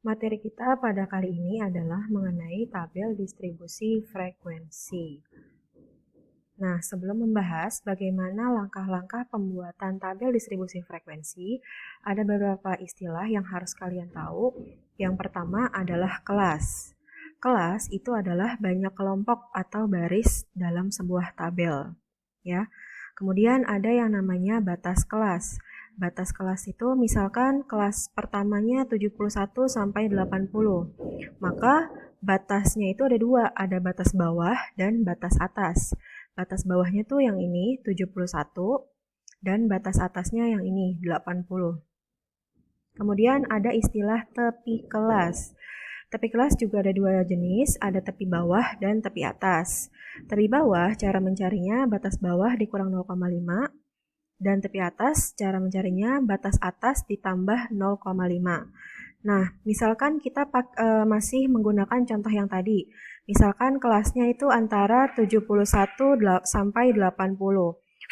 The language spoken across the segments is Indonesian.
Materi kita pada kali ini adalah mengenai tabel distribusi frekuensi. Nah, sebelum membahas bagaimana langkah-langkah pembuatan tabel distribusi frekuensi, ada beberapa istilah yang harus kalian tahu. Yang pertama adalah kelas. Kelas itu adalah banyak kelompok atau baris dalam sebuah tabel, ya. Kemudian ada yang namanya batas kelas. Batas kelas itu misalkan kelas pertamanya 71 sampai 80. Maka batasnya itu ada dua, ada batas bawah dan batas atas. Batas bawahnya tuh yang ini 71 dan batas atasnya yang ini 80. Kemudian ada istilah tepi kelas. Tepi kelas juga ada dua jenis, ada tepi bawah dan tepi atas. Tepi bawah cara mencarinya batas bawah dikurang 0,5 dan tepi atas cara mencarinya batas atas ditambah 0,5. Nah, misalkan kita masih menggunakan contoh yang tadi. Misalkan kelasnya itu antara 71 sampai 80.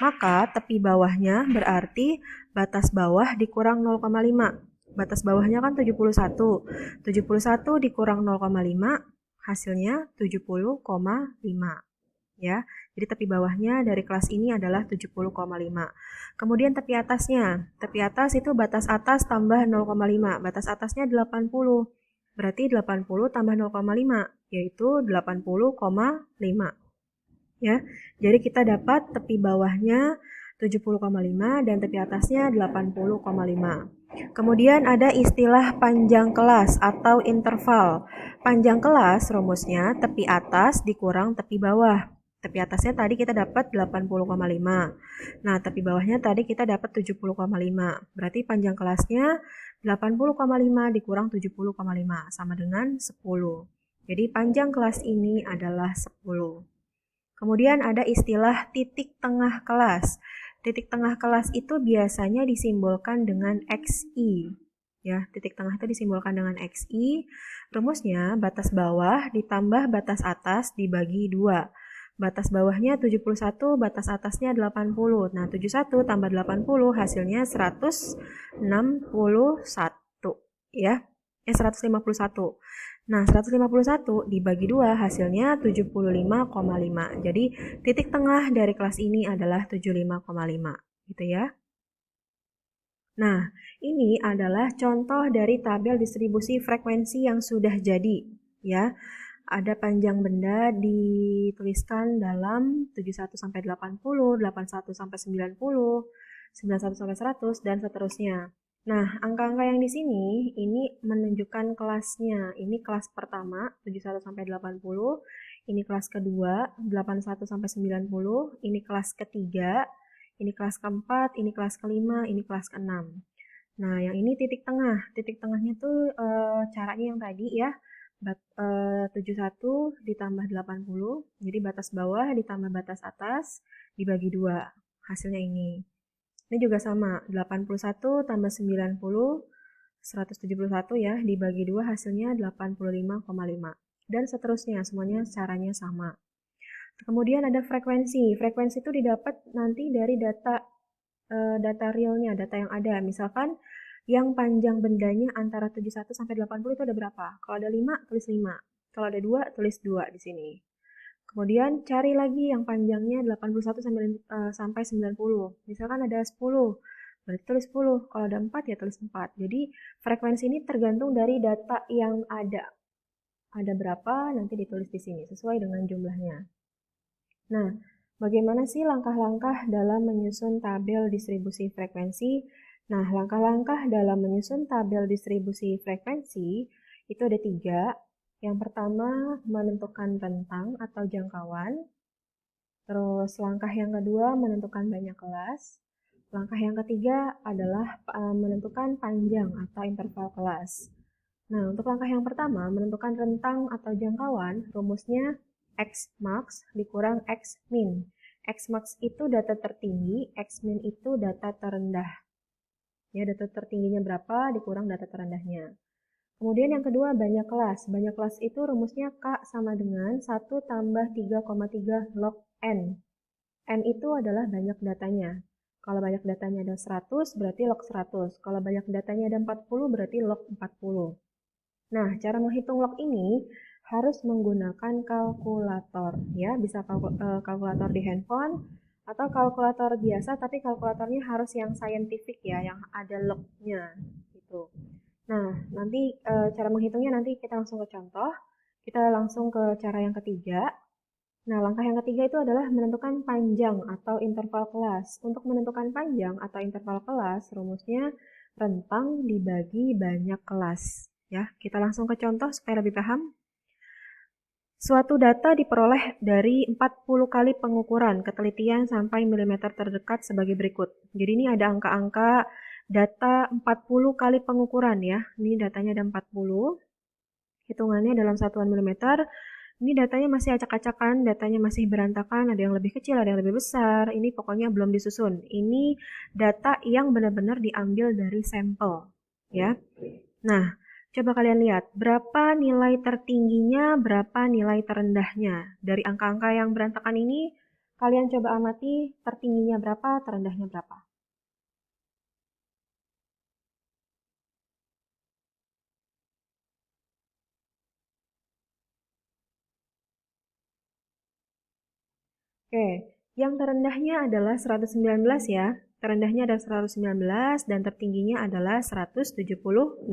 Maka tepi bawahnya berarti batas bawah dikurang 0,5. Batas bawahnya kan 71. 71 dikurang 0,5 hasilnya 70,5. Ya. Jadi tepi bawahnya dari kelas ini adalah 70,5. Kemudian tepi atasnya. Tepi atas itu batas atas tambah 0,5. Batas atasnya 80. Berarti 80 tambah 0,5 yaitu 80,5. Ya. Jadi kita dapat tepi bawahnya 70,5 dan tepi atasnya 80,5. Kemudian ada istilah panjang kelas atau interval. Panjang kelas rumusnya tepi atas dikurang tepi bawah. Tepi atasnya tadi kita dapat 80,5. Nah, tepi bawahnya tadi kita dapat 70,5. Berarti panjang kelasnya 80,5 dikurang 70,5 sama dengan 10. Jadi panjang kelas ini adalah 10. Kemudian ada istilah titik tengah kelas. Titik tengah kelas itu biasanya disimbolkan dengan XI. Ya, titik tengah itu disimbolkan dengan XI. Rumusnya batas bawah ditambah batas atas dibagi 2. Batas bawahnya 71, batas atasnya 80. Nah, 71 tambah 80 hasilnya 161, ya. 151. Nah, 151 dibagi 2 hasilnya 75,5. Jadi, titik tengah dari kelas ini adalah 75,5. Gitu ya. Nah, ini adalah contoh dari tabel distribusi frekuensi yang sudah jadi, ya. Ada panjang benda dituliskan dalam 71 sampai 80, 81 sampai 90, 91 sampai 100 dan seterusnya. Nah, angka-angka yang di sini ini menunjukkan kelasnya. Ini kelas pertama 71 sampai 80, ini kelas kedua 81 sampai 90, ini kelas ketiga, ini kelas keempat, ini kelas kelima, ini kelas keenam. Nah, yang ini titik tengah. Titik tengahnya tuh caranya yang tadi ya. 71 ditambah 80. Jadi batas bawah ditambah batas atas dibagi 2. Hasilnya ini. Ini juga sama. 81 tambah 90. 171 ya. Dibagi 2 hasilnya 85,5. Dan seterusnya. Semuanya caranya sama. Kemudian ada frekuensi. Frekuensi itu didapat nanti dari data realnya, data yang ada. Misalkan yang panjang bendanya antara 71 sampai 80 itu ada berapa? Kalau ada 5, tulis 5. Kalau ada 2, tulis 2 di sini. Kemudian cari lagi yang panjangnya 81 sampai 90. Misalkan ada 10, berarti tulis 10. Kalau ada 4 ya tulis 4. Jadi frekuensi ini tergantung dari data yang ada. Ada berapa nanti ditulis di sini sesuai dengan jumlahnya. Nah, bagaimana sih langkah-langkah dalam menyusun tabel distribusi frekuensi? Nah, langkah-langkah dalam menyusun tabel distribusi frekuensi itu ada 3. Yang pertama, menentukan rentang atau jangkauan. Terus, langkah yang kedua, menentukan banyak kelas. Langkah yang ketiga adalah menentukan panjang atau interval kelas. Nah, untuk langkah yang pertama, menentukan rentang atau jangkauan, rumusnya X max dikurang X min. X max itu data tertinggi, X min itu data terendah. Ya, data tertingginya berapa dikurang data terendahnya. Kemudian yang kedua banyak kelas. Banyak kelas itu rumusnya K sama dengan 1 tambah 3,3 log N. N itu adalah banyak datanya. Kalau banyak datanya ada 100 berarti log 100. Kalau banyak datanya ada 40 berarti log 40. Nah, cara menghitung log ini harus menggunakan kalkulator, ya. Bisa kalkulator di handphone atau kalkulator biasa, tapi kalkulatornya harus yang scientific ya, yang ada lognya gitu. Nah, nanti cara menghitungnya nanti kita langsung ke contoh. Kita langsung ke cara yang ketiga. Nah, langkah yang ketiga itu adalah menentukan panjang atau interval kelas. Untuk menentukan panjang atau interval kelas, rumusnya rentang dibagi banyak kelas. Ya, kita langsung ke contoh supaya lebih paham. Suatu data diperoleh dari 40 kali pengukuran ketelitian sampai milimeter terdekat sebagai berikut. Jadi ini ada angka-angka data 40 kali pengukuran ya. Ini datanya ada 40. Hitungannya dalam satuan milimeter. Ini datanya masih acak-acakan, datanya masih berantakan, ada yang lebih kecil, ada yang lebih besar. Ini pokoknya belum disusun. Ini data yang benar-benar diambil dari sampel, ya. Nah, coba kalian lihat, berapa nilai tertingginya, berapa nilai terendahnya. Dari angka-angka yang berantakan ini, kalian coba amati tertingginya berapa, terendahnya berapa. Oke, yang terendahnya adalah 119 ya. Terendahnya adalah 119 dan tertingginya adalah 176.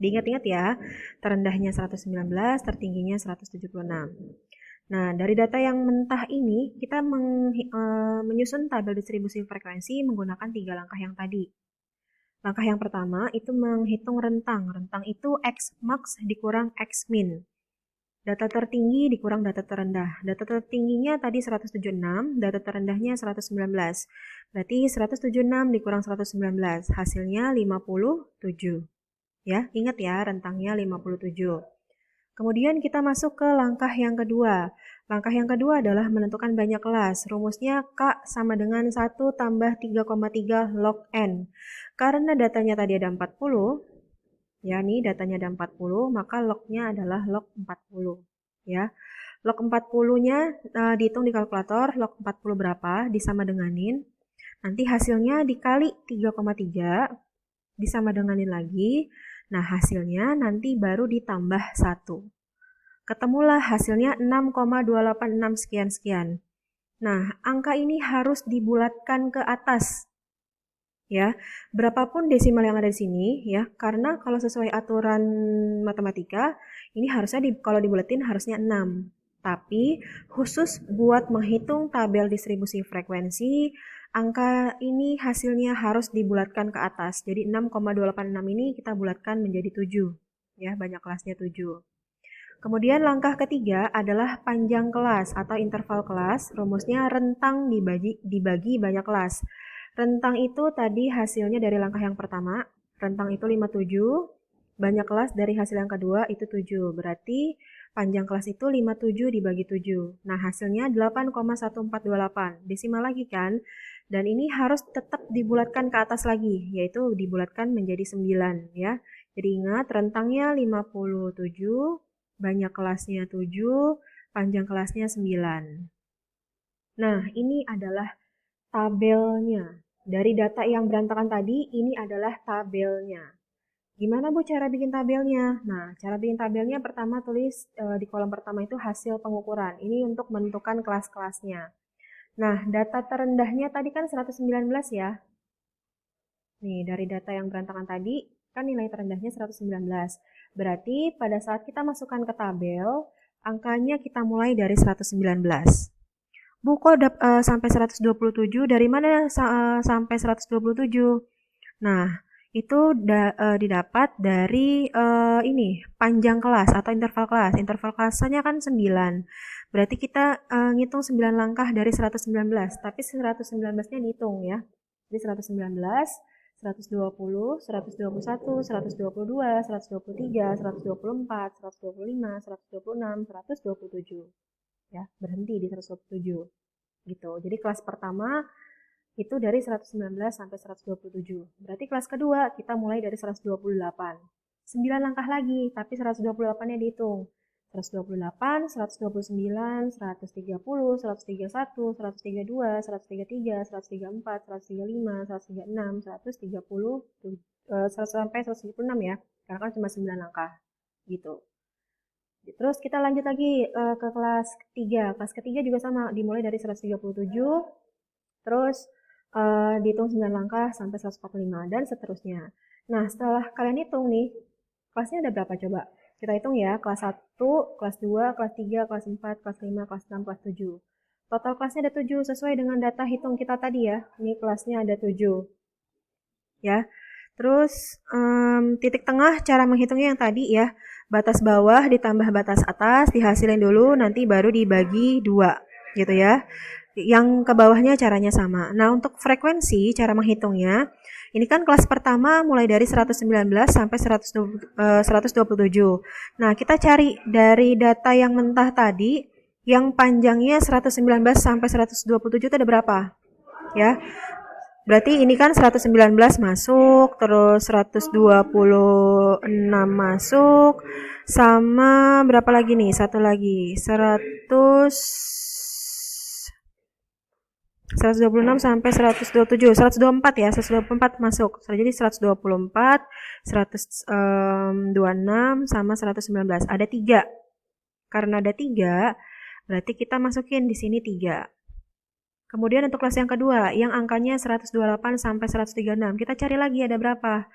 Diingat-ingat ya, terendahnya 119, tertingginya 176. Nah, dari data yang mentah ini, kita menyusun tabel distribusi frekuensi menggunakan 3 langkah yang tadi. Langkah yang pertama itu menghitung rentang. Rentang itu X max dikurang X min. Data tertinggi dikurang data terendah. Data tertingginya tadi 176, data terendahnya 119. Berarti 176 dikurang 119, hasilnya 57. Ya, ingat ya, rentangnya 57. Kemudian kita masuk ke langkah yang kedua. Langkah yang kedua adalah menentukan banyak kelas. Rumusnya K sama dengan 1 tambah 3,3 log N. Karena datanya tadi ada 40, ya nih datanya ada 40, maka lognya adalah log 40. Ya, log 40-nya dihitung di kalkulator, log 40 berapa, disama denganin. Nanti hasilnya dikali 3,3, disama denganin lagi. Nah, hasilnya nanti baru ditambah 1. Ketemulah hasilnya 6,286 sekian-sekian. Nah, angka ini harus dibulatkan ke atas. Ya, berapapun desimal yang ada di sini ya, karena kalau sesuai aturan matematika, ini harusnya kalau dibulatin harusnya 6. Tapi khusus buat menghitung tabel distribusi frekuensi, angka ini hasilnya harus dibulatkan ke atas. Jadi 6,286 ini kita bulatkan menjadi 7. Ya, banyak kelasnya 7. Kemudian langkah ketiga adalah panjang kelas atau interval kelas. Rumusnya rentang dibagi banyak kelas. Rentang itu tadi hasilnya dari langkah yang pertama. Rentang itu 57. Banyak kelas dari hasil yang kedua itu 7. Berarti panjang kelas itu 57 dibagi 7. Nah, hasilnya 8,1428. Desimal lagi kan? Dan ini harus tetap dibulatkan ke atas lagi, yaitu dibulatkan menjadi 9 ya. Jadi ingat rentangnya 57, banyak kelasnya 7, panjang kelasnya 9. Nah, ini adalah tabelnya. Dari data yang berantakan tadi, ini adalah tabelnya. Gimana Bu cara bikin tabelnya? Nah, cara bikin tabelnya pertama tulis di kolom pertama itu hasil pengukuran. Ini untuk menentukan kelas-kelasnya. Nah, data terendahnya tadi kan 119 ya. Nih, dari data yang berantakan tadi, kan nilai terendahnya 119. Berarti pada saat kita masukkan ke tabel, angkanya kita mulai dari 119. Bu, kok sampai 127? Dari mana sampai 127? Nah, itu didapat dari ini, panjang kelas atau interval kelas. Interval kelasnya kan 9. Berarti kita ngitung 9 langkah dari 119. Tapi 119-nya dihitung ya. Jadi 119, 120, 121, 122, 123, 124, 125, 126, 127. Ya, berhenti di 127 gitu. Jadi kelas pertama itu dari 119 sampai 127. Berarti kelas kedua kita mulai dari 128. 9 langkah lagi, tapi 128-nya dihitung. 128, 129, 130, 131, 132, 133, 134, 135, 136, 130, 100 sampai 136 ya. Karena kan cuma 9 langkah. gitu. Terus kita lanjut lagi ke kelas ketiga. Kelas ketiga juga sama, dimulai dari 137, terus dihitung 9 langkah sampai 145 dan seterusnya. Nah, setelah kalian hitung nih, kelasnya ada berapa coba? Kita hitung ya, kelas 1, kelas 2, kelas 3, kelas 4, kelas 5, kelas 6, kelas 7. Total kelasnya ada 7 sesuai dengan data hitung kita tadi ya. Ini kelasnya ada 7. Ya. Terus titik tengah cara menghitungnya yang tadi ya. Batas bawah ditambah batas atas dihasilin dulu, nanti baru dibagi 2 gitu ya. Yang ke bawahnya caranya sama. Nah, untuk frekuensi cara menghitungnya, ini kan kelas pertama mulai dari 119 sampai 127. Nah, kita cari dari data yang mentah tadi, yang panjangnya 119 sampai 127 itu ada berapa? Ya. Berarti ini kan 119 masuk, terus 126 masuk, sama berapa lagi nih? Satu lagi, 126 sampai 127, 124 ya, 124 masuk. Jadi 124, 126 sama 119. Ada 3. Karena ada 3, berarti kita masukin di sini 3. Kemudian untuk kelas yang kedua, yang angkanya 128 sampai 136. Kita cari lagi ada berapa?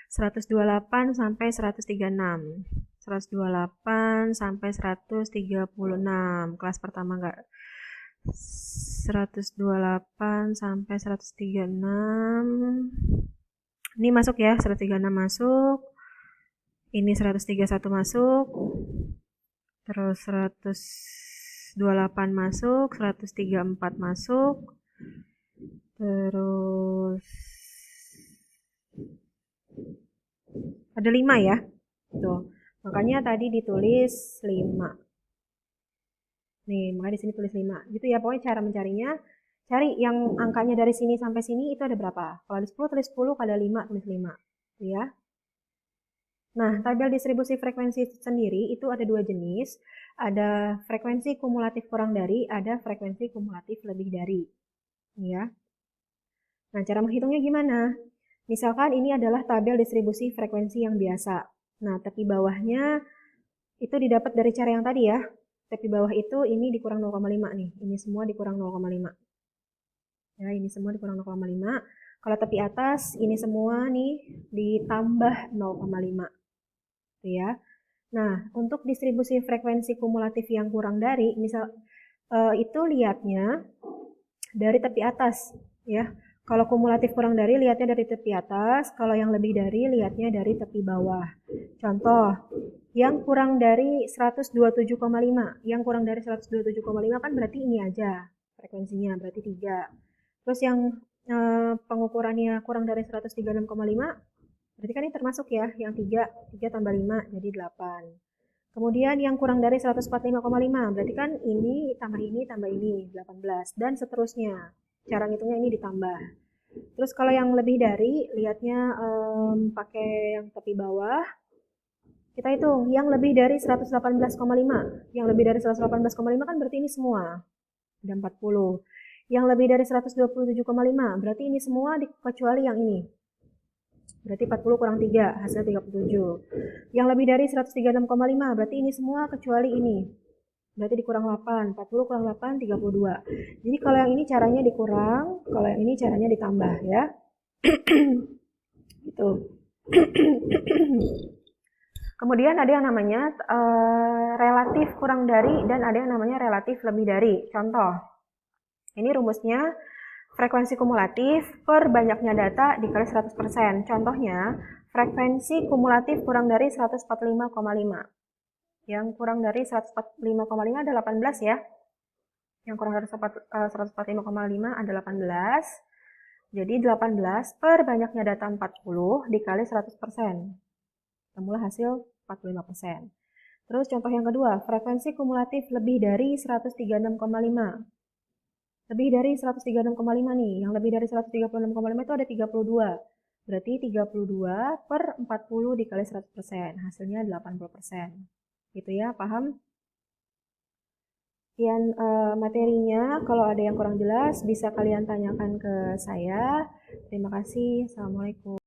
128 sampai 136. 128 sampai 136. Kelas pertama enggak. 128 sampai 136. Ini masuk ya, 136 masuk. Ini 131 masuk. Terus 128 masuk, 134 masuk. Terus ada 5 ya. Tuh. Makanya tadi ditulis 5. Nih, makanya di sini tulis 5. Gitu ya, pokoknya cara mencarinya, cari yang angkanya dari sini sampai sini itu ada berapa. Kalau ada 10, tulis 10, kalau ada 5, tulis 5. Ya. Nah, tabel distribusi frekuensi sendiri itu ada 2 jenis. Ada frekuensi kumulatif kurang dari, ada frekuensi kumulatif lebih dari. Ya. Nah, cara menghitungnya gimana? Misalkan ini adalah tabel distribusi frekuensi yang biasa. Nah, tepi bawahnya itu didapat dari cara yang tadi ya. Tepi bawah itu ini dikurang 0,5 nih. Ini semua dikurang 0,5. Ya, ini semua dikurang 0,5. Kalau tepi atas ini semua nih ditambah 0,5. Ya. Nah, untuk distribusi frekuensi kumulatif yang kurang dari, misal itu lihatnya dari tepi atas ya. Kalau kumulatif kurang dari lihatnya dari tepi atas, kalau yang lebih dari lihatnya dari tepi bawah. Contoh, yang kurang dari 127,5. Yang kurang dari 127,5 kan berarti ini aja frekuensinya, berarti 3. Terus yang pengukurannya kurang dari 136,5, berarti kan ini termasuk ya, yang 3 tambah 5 jadi 8. Kemudian yang kurang dari 145,5, berarti kan ini tambah ini 18 dan seterusnya. Cara ngitungnya ini ditambah. Terus kalau yang lebih dari, lihatnya pakai yang tepi bawah. Kita hitung yang lebih dari 118,5. Yang lebih dari 118,5 kan berarti ini semua. Ada 40. Yang lebih dari 127,5 berarti ini semua kecuali yang ini. Berarti 40 kurang 3, hasil 37. Yang lebih dari 136,5 berarti ini semua kecuali ini. Berarti dikurang 8. 40 kurang 8, 32. Jadi kalau yang ini caranya dikurang, kalau yang ini caranya ditambah ya. Gitu. Kemudian ada yang namanya relatif kurang dari dan ada yang namanya relatif lebih dari. Contoh, ini rumusnya frekuensi kumulatif per banyaknya data dikali 100%. Contohnya, frekuensi kumulatif kurang dari 145,5. Yang kurang dari 145,5 ada 18 ya. Yang kurang dari 145,5 ada 18. Jadi 18 per banyaknya data 40 dikali 100%. Temulah hasil 45%. Terus contoh yang kedua, frekuensi kumulatif lebih dari 136,5. Lebih dari 136,5 nih. Yang lebih dari 136,5 itu ada 32. Berarti 32 per 40 dikali 100%. Hasilnya 80%. Gitu ya, paham? Sekian materinya. Kalau ada yang kurang jelas bisa kalian tanyakan ke saya. Terima kasih. Assalamualaikum.